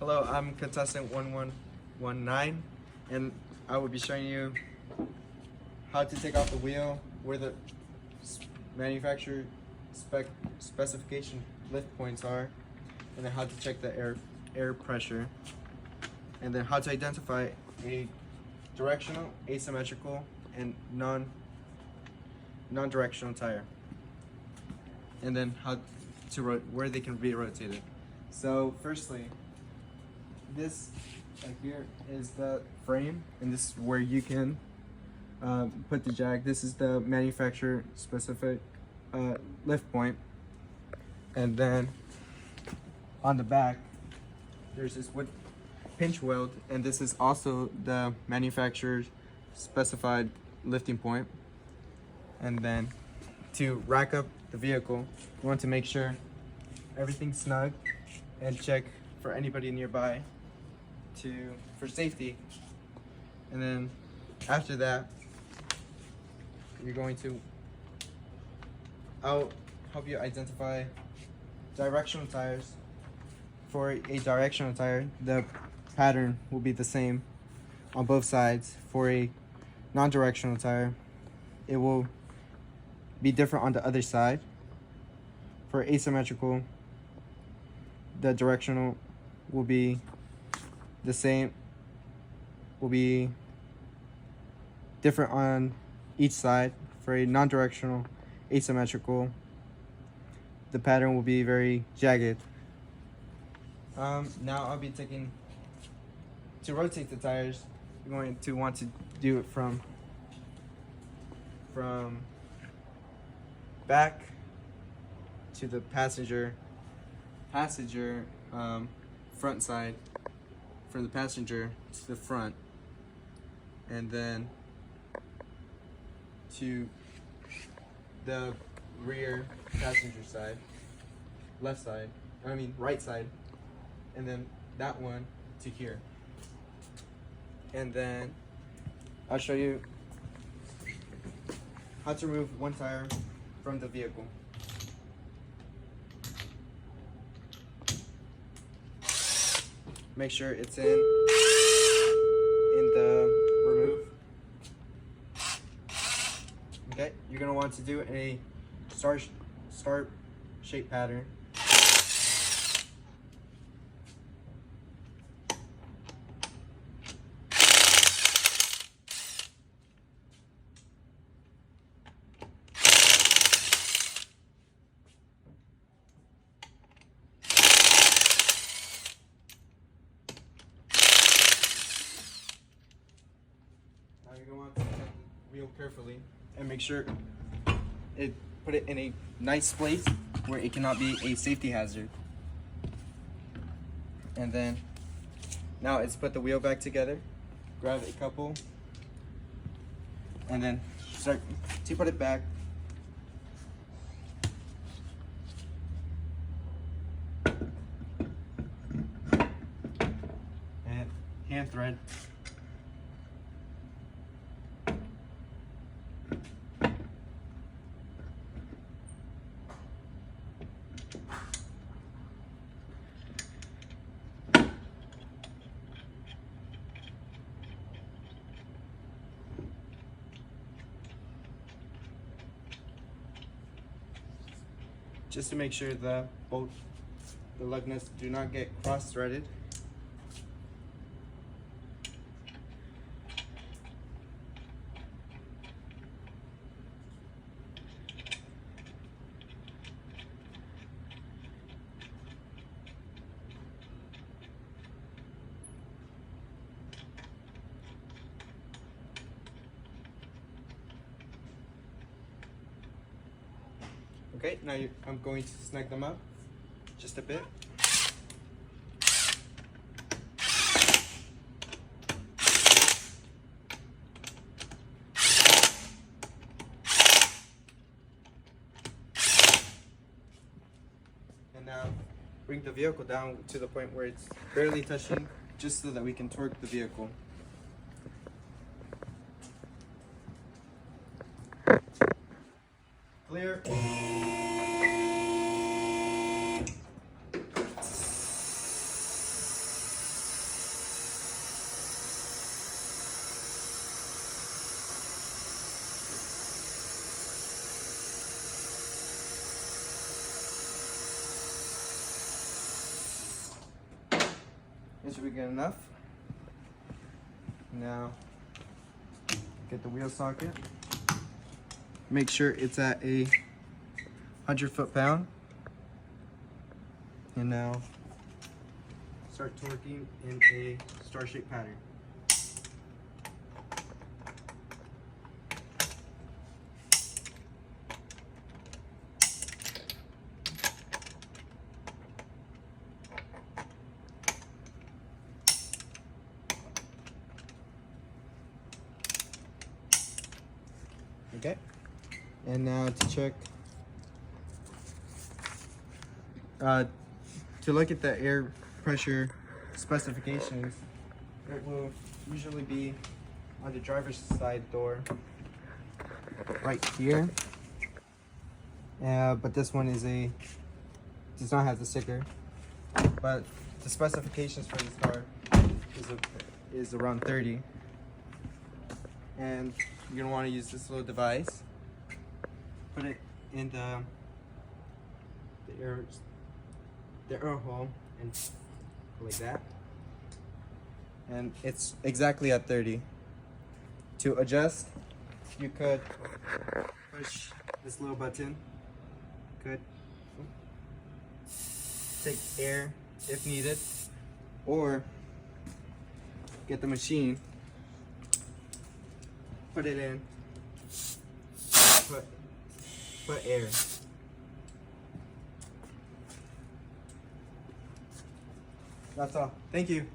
Hello, I'm contestant 1119, and I will be showing you how to take off the wheel, where the manufacturer specification lift points are, and then how to check the air pressure, and then how to identify a directional, asymmetrical, and non-directional tire, and then how to where they can be rotated. So firstly, this right here is the frame, and this is where you can put the jack. This is the manufacturer specific lift point, and then on the back there's this wood pinch weld, and this is also the manufacturer's specified lifting point. And then to rack up the vehicle, you want to make sure everything's snug and check for anybody nearby for safety. And then after that, I'll help you identify directional tires. For a directional tire, the pattern will be the same on both sides. For a non-directional tire, it will be different on the other side. For asymmetrical, the directional will be the same, will be different on each side. For a non-directional asymmetrical, the pattern will be very jagged. Now I'll be to rotate the tires, you're going to want to do it from back to the passenger front side, from the passenger to the front, and then to the rear passenger side, right side, and then that one to here. And then I'll show you how to remove one tire from the vehicle. Make sure it's in the remove. Okay, you're gonna want to do a star shape pattern. You're going to want to check the wheel carefully and make sure put it in a nice place where it cannot be a safety hazard. And then now it's put the wheel back together. Grab a couple and then start to put it back. And hand thread. Just to make sure that both the lug nuts do not get cross-threaded. Okay, now I'm going to snug them up just a bit. And now bring the vehicle down to the point where it's barely touching, just so that we can torque the vehicle. Clear. This should be good enough. Now, get the wheel socket. Make sure it's at a 100 foot-pound. And now, start torquing in a star-shaped pattern. Okay, and now to check, to look at the air pressure specifications, it will usually be on the driver's side door right here. But this one does not have the sticker. But the specifications for this car is around 30. And you're gonna want to use this little device. Put it in the air hole and like that. And it's exactly at 30. To adjust, you could push this little button. Could take air if needed, or get the machine, put it in, put air. That's all. Thank you.